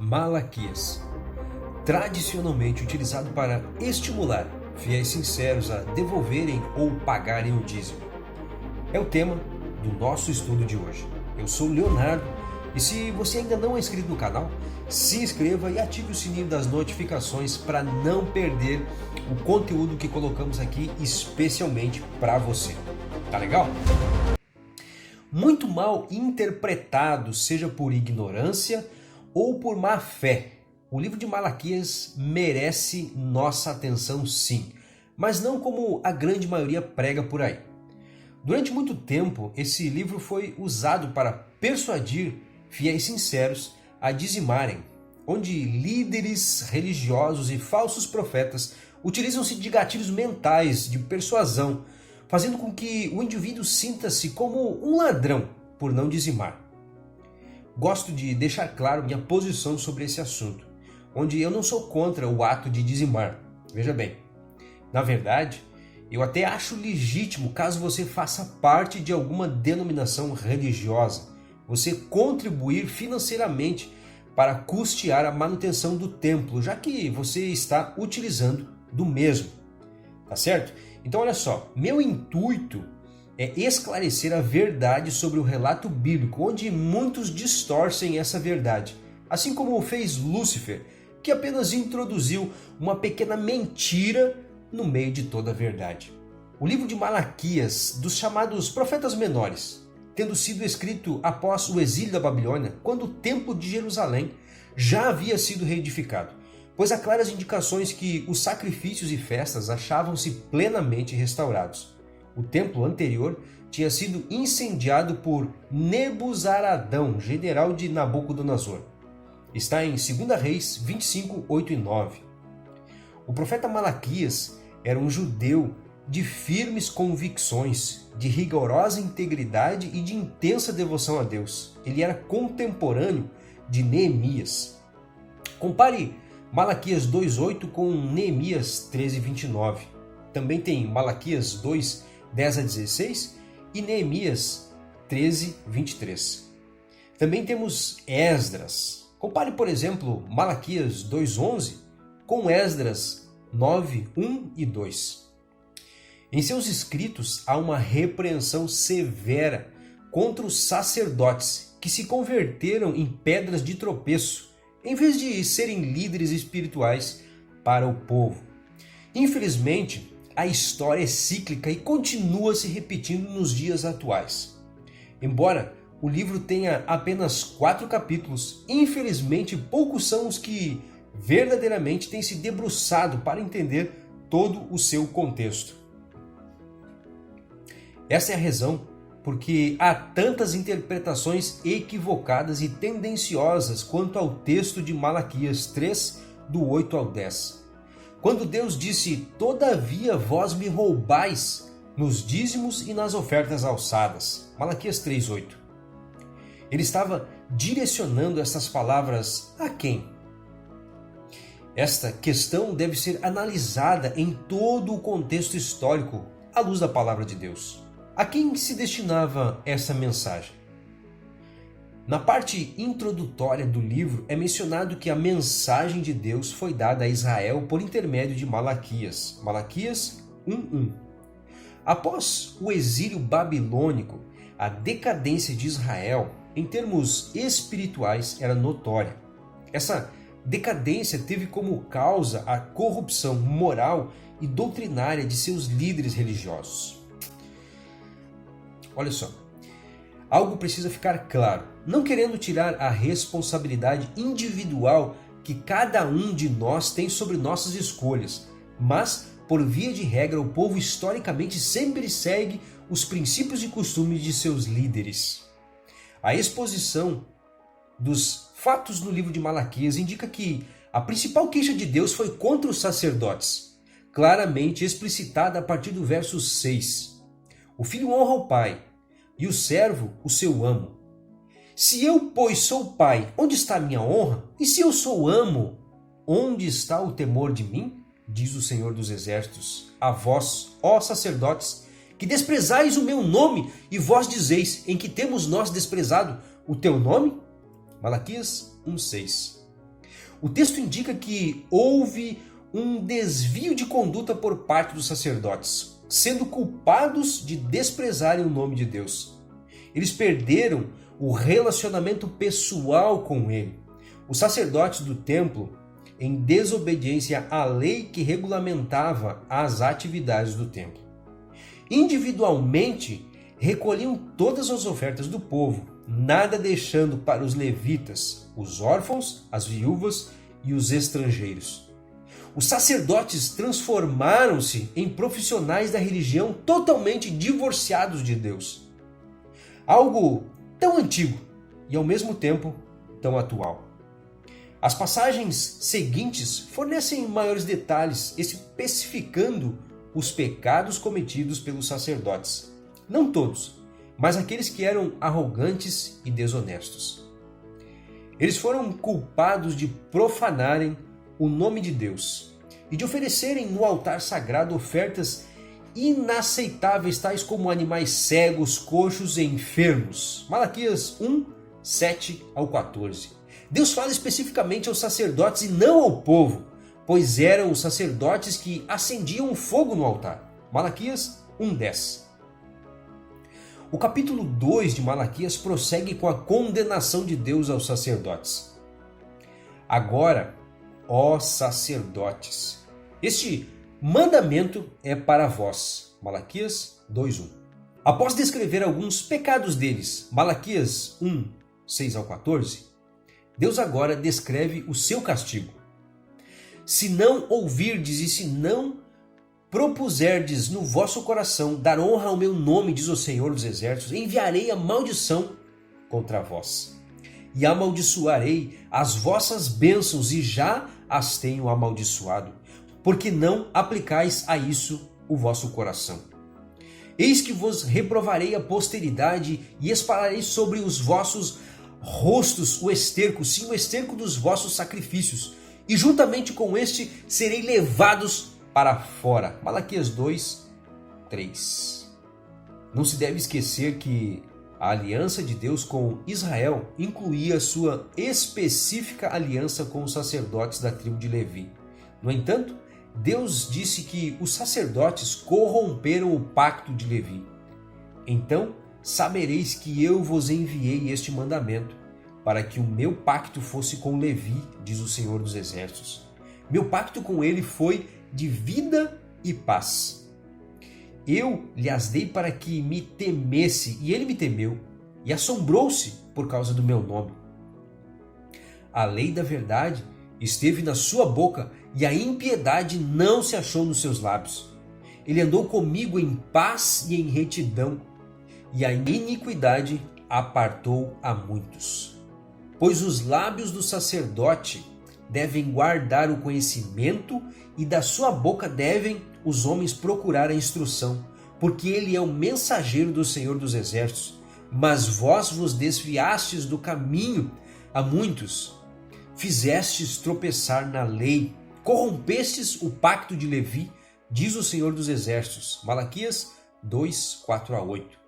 Malaquias, tradicionalmente utilizado para estimular fiéis sinceros a devolverem ou pagarem o dízimo. É o tema do nosso estudo de hoje. Eu sou o Leonardo e se você ainda não é inscrito no canal, se inscreva e ative o sininho das notificações para não perder o conteúdo que colocamos aqui especialmente para você. Tá legal? Muito mal interpretado, seja por ignorância ou por má fé, o livro de Malaquias merece nossa atenção sim, mas não como a grande maioria prega por aí. Durante muito tempo, esse livro foi usado para persuadir fiéis sinceros a dizimarem, onde líderes religiosos e falsos profetas utilizam-se de gatilhos mentais de persuasão, fazendo com que o indivíduo sinta-se como um ladrão por não dizimar. Gosto de deixar claro minha posição sobre esse assunto, onde eu não sou contra o ato de dizimar. Veja bem, na verdade, eu até acho legítimo caso você faça parte de alguma denominação religiosa, você contribuir financeiramente para custear a manutenção do templo, já que você está utilizando do mesmo. Tá certo? Então olha só, meu intuito é esclarecer a verdade sobre o relato bíblico, onde muitos distorcem essa verdade, assim como fez Lúcifer, que apenas introduziu uma pequena mentira no meio de toda a verdade. O livro de Malaquias, dos chamados profetas menores, tendo sido escrito após o exílio da Babilônia, quando o templo de Jerusalém já havia sido reedificado, pois há claras indicações que os sacrifícios e festas achavam-se plenamente restaurados. O templo anterior tinha sido incendiado por Nebuzaradão, general de Nabucodonosor. Está em 2 Reis 25, 8 e 9. O profeta Malaquias era um judeu de firmes convicções, de rigorosa integridade e de intensa devoção a Deus. Ele era contemporâneo de Neemias. Compare Malaquias 2,8 com Neemias 13:29. Também tem Malaquias 2, 10 a 16 e Neemias 13:23. Também temos Esdras. Compare, por exemplo, Malaquias 2,11 com Esdras 9, 1 e 2. Em seus escritos há uma repreensão severa contra os sacerdotes que se converteram em pedras de tropeço, em vez de serem líderes espirituais para o povo. Infelizmente, a história é cíclica e continua se repetindo nos dias atuais. Embora o livro tenha apenas 4 capítulos, infelizmente poucos são os que verdadeiramente têm se debruçado para entender todo o seu contexto. Essa é a razão porque há tantas interpretações equivocadas e tendenciosas quanto ao texto de Malaquias 3, do 8 ao 10. Quando Deus disse, todavia vós me roubais nos dízimos e nas ofertas alçadas. Malaquias 3:8. Ele estava direcionando essas palavras a quem? Esta questão deve ser analisada em todo o contexto histórico, à luz da palavra de Deus. A quem se destinava essa mensagem? Na parte introdutória do livro é mencionado que a mensagem de Deus foi dada a Israel por intermédio de Malaquias. Malaquias 1:1. Após o exílio babilônico, a decadência de Israel, em termos espirituais, era notória. Essa decadência teve como causa a corrupção moral e doutrinária de seus líderes religiosos. Olha só, algo precisa ficar claro, não querendo tirar a responsabilidade individual que cada um de nós tem sobre nossas escolhas, mas, por via de regra, o povo historicamente sempre segue os princípios e costumes de seus líderes. A exposição dos fatos no livro de Malaquias indica que a principal queixa de Deus foi contra os sacerdotes, claramente explicitada a partir do verso 6. O filho honra o pai, e o servo o seu amo. Se eu, pois, sou pai, onde está a minha honra? E se eu sou amo, onde está o temor de mim? Diz o Senhor dos Exércitos, a vós, ó sacerdotes, que desprezais o meu nome, e vós dizeis, em que temos nós desprezado o teu nome? Malaquias 1,6. O texto indica que houve um desvio de conduta por parte dos sacerdotes, sendo culpados de desprezarem o nome de Deus. Eles perderam o relacionamento pessoal com ele. Os sacerdotes do templo, em desobediência à lei que regulamentava as atividades do templo. Individualmente, recolhiam todas as ofertas do povo, nada deixando para os levitas, os órfãos, as viúvas e os estrangeiros. Os sacerdotes transformaram-se em profissionais da religião totalmente divorciados de Deus. Algo tão antigo e ao mesmo tempo tão atual. As passagens seguintes fornecem maiores detalhes, especificando os pecados cometidos pelos sacerdotes. Não todos, mas aqueles que eram arrogantes e desonestos. Eles foram culpados de profanarem o nome de Deus e de oferecerem no altar sagrado ofertas inaceitáveis, tais como animais cegos, coxos e enfermos. Malaquias 1, 7 ao 14. Deus fala especificamente aos sacerdotes e não ao povo, pois eram os sacerdotes que acendiam o fogo no altar. Malaquias 1, 10. O capítulo 2 de Malaquias prossegue com a condenação de Deus aos sacerdotes. Agora, ó sacerdotes, este mandamento é para vós. Malaquias 2:1. Após descrever alguns pecados deles, Malaquias 1, 6 ao 14, Deus agora descreve o seu castigo. Se não ouvirdes e se não propuserdes no vosso coração dar honra ao meu nome, diz o Senhor dos Exércitos, enviarei a maldição contra vós. E amaldiçoarei as vossas bênçãos, e já as tenho amaldiçoado, porque não aplicais a isso o vosso coração. Eis que vos reprovarei a posteridade e espalharei sobre os vossos rostos o esterco, sim, o esterco dos vossos sacrifícios, e juntamente com este serei levados para fora. Malaquias 2, 3. Não se deve esquecer que a aliança de Deus com Israel incluía sua específica aliança com os sacerdotes da tribo de Levi. No entanto, Deus disse que os sacerdotes corromperam o pacto de Levi. Então sabereis que eu vos enviei este mandamento, para que o meu pacto fosse com Levi, diz o Senhor dos Exércitos. Meu pacto com ele foi de vida e paz. Eu lhes dei para que me temesse, e ele me temeu, e assombrou-se por causa do meu nome. A lei da verdade esteve na sua boca, e a impiedade não se achou nos seus lábios. Ele andou comigo em paz e em retidão, e a iniquidade apartou a muitos. Pois os lábios do sacerdote devem guardar o conhecimento, e da sua boca devem os homens procurar a instrução, porque ele é o mensageiro do Senhor dos Exércitos. Mas vós vos desviastes do caminho a muitos, fizestes tropeçar na lei, corrompestes o pacto de Levi, diz o Senhor dos Exércitos. Malaquias 2, 4 a 8.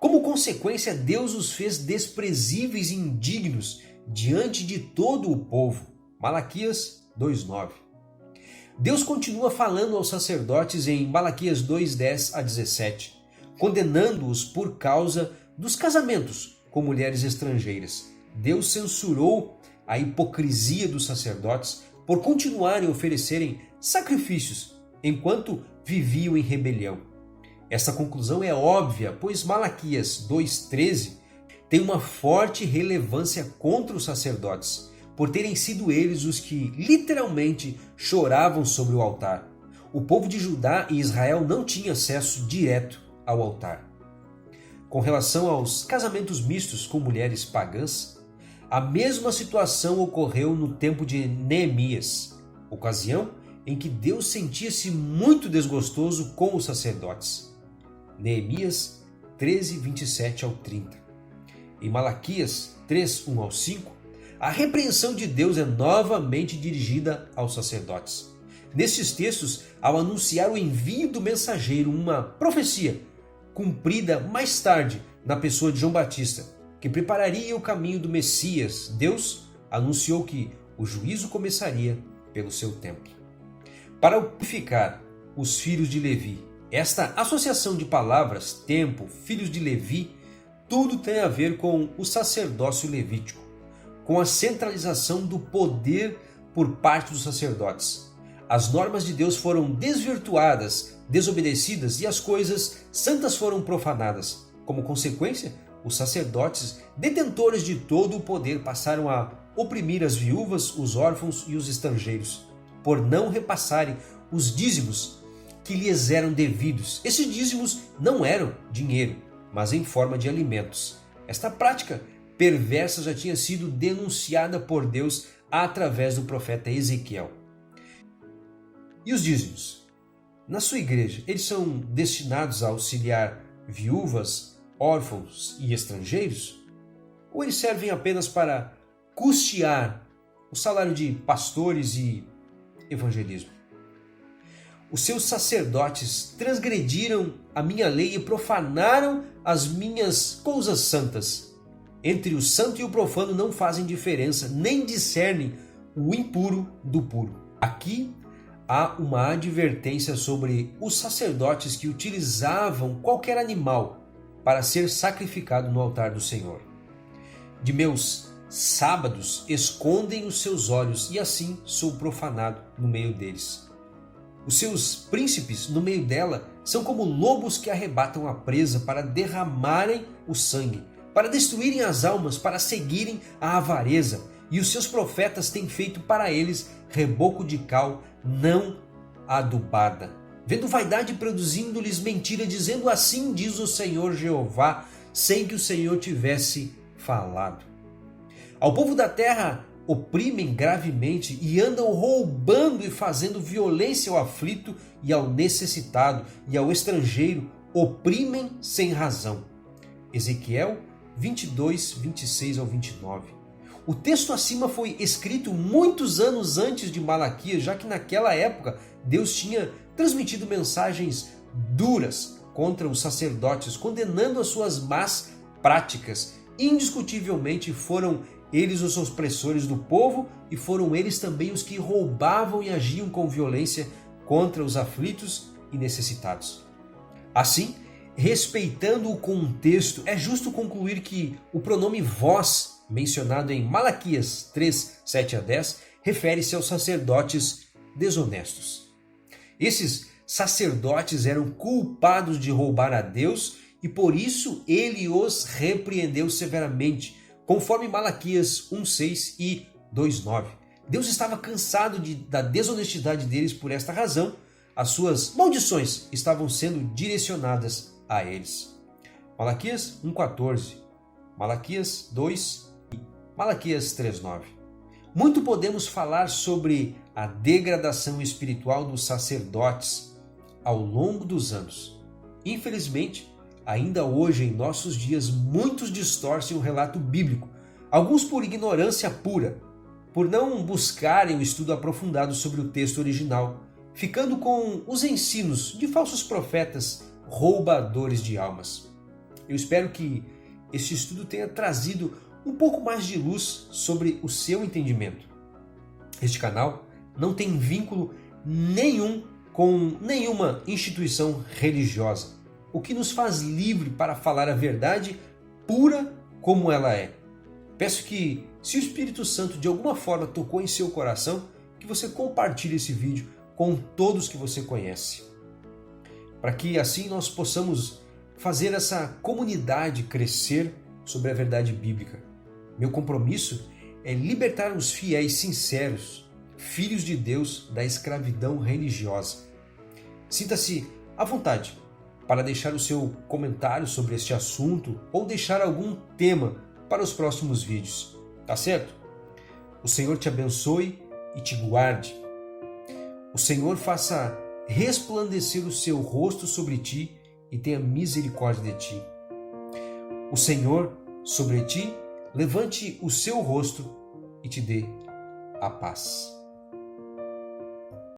Como consequência, Deus os fez desprezíveis e indignos diante de todo o povo. Malaquias 2:9. Deus continua falando aos sacerdotes em Malaquias 2:10 a 17, condenando-os por causa dos casamentos com mulheres estrangeiras. Deus censurou a hipocrisia dos sacerdotes por continuarem a oferecerem sacrifícios enquanto viviam em rebelião. Essa conclusão é óbvia, pois Malaquias 2:13 tem uma forte relevância contra os sacerdotes, por terem sido eles os que literalmente choravam sobre o altar. O povo de Judá e Israel não tinha acesso direto ao altar. Com relação aos casamentos mistos com mulheres pagãs, a mesma situação ocorreu no tempo de Neemias, ocasião em que Deus sentia-se muito desgostoso com os sacerdotes. Neemias 13, 27 ao 30. Em Malaquias 3, 1 ao 5, a repreensão de Deus é novamente dirigida aos sacerdotes. Nestes textos, ao anunciar o envio do mensageiro, uma profecia cumprida mais tarde na pessoa de João Batista, que prepararia o caminho do Messias, Deus anunciou que o juízo começaria pelo seu templo. Para purificar os filhos de Levi, esta associação de palavras, tempo, filhos de Levi, tudo tem a ver com o sacerdócio levítico, com a centralização do poder por parte dos sacerdotes. As normas de Deus foram desvirtuadas, desobedecidas e as coisas santas foram profanadas. Como consequência, os sacerdotes, detentores de todo o poder, passaram a oprimir as viúvas, os órfãos e os estrangeiros, por não repassarem os dízimos que lhes eram devidos. Esses dízimos não eram dinheiro, mas em forma de alimentos. Esta prática perversa já tinha sido denunciada por Deus através do profeta Ezequiel. E os dízimos? Na sua igreja, eles são destinados a auxiliar viúvas, órfãos e estrangeiros? Ou eles servem apenas para custear o salário de pastores e evangelismo? Os seus sacerdotes transgrediram a minha lei e profanaram as minhas coisas santas. Entre o santo e o profano não fazem diferença, nem discernem o impuro do puro. Aqui há uma advertência sobre os sacerdotes que utilizavam qualquer animal para ser sacrificado no altar do Senhor. De meus sábados escondem os seus olhos e assim sou profanado no meio deles. Os seus príncipes no meio dela são como lobos que arrebatam a presa para derramarem o sangue, para destruírem as almas, para seguirem a avareza. E os seus profetas têm feito para eles reboco de cal não adubada, vendo vaidade produzindo-lhes mentira, dizendo assim diz o Senhor Jeová, sem que o Senhor tivesse falado. Ao povo da terra oprimem gravemente e andam roubando e fazendo violência ao aflito e ao necessitado e ao estrangeiro, oprimem sem razão. Ezequiel 22, 26 ao 29. O texto acima foi escrito muitos anos antes de Malaquias, já que naquela época Deus tinha transmitido mensagens duras contra os sacerdotes, condenando as suas más práticas. Indiscutivelmente foram eles os opressores do povo e foram eles também os que roubavam e agiam com violência contra os aflitos e necessitados. Assim, respeitando o contexto, é justo concluir que o pronome vós, mencionado em Malaquias 3, 7 a 10, refere-se aos sacerdotes desonestos. Esses sacerdotes eram culpados de roubar a Deus e por isso ele os repreendeu severamente, conforme Malaquias 1,6 e 2,9. Deus estava cansado da desonestidade deles, por esta razão, as suas maldições estavam sendo direcionadas a eles. Malaquias 1,14, Malaquias 2 e Malaquias 3,9. Muito podemos falar sobre a degradação espiritual dos sacerdotes ao longo dos anos. Infelizmente, ainda hoje, em nossos dias, muitos distorcem o relato bíblico, alguns por ignorância pura, por não buscarem o estudo aprofundado sobre o texto original, ficando com os ensinos de falsos profetas roubadores de almas. Eu espero que este estudo tenha trazido um pouco mais de luz sobre o seu entendimento. Este canal não tem vínculo nenhum com nenhuma instituição religiosa, o que nos faz livre para falar a verdade pura como ela é. Peço que, se o Espírito Santo de alguma forma tocou em seu coração, que você compartilhe esse vídeo com todos que você conhece, para que assim nós possamos fazer essa comunidade crescer sobre a verdade bíblica. Meu compromisso é libertar os fiéis sinceros, filhos de Deus, da escravidão religiosa. Sinta-se à vontade para deixar o seu comentário sobre este assunto ou deixar algum tema para os próximos vídeos, tá certo? O Senhor te abençoe e te guarde. O Senhor faça resplandecer o seu rosto sobre ti e tenha misericórdia de ti. O Senhor sobre ti levante o seu rosto e te dê a paz.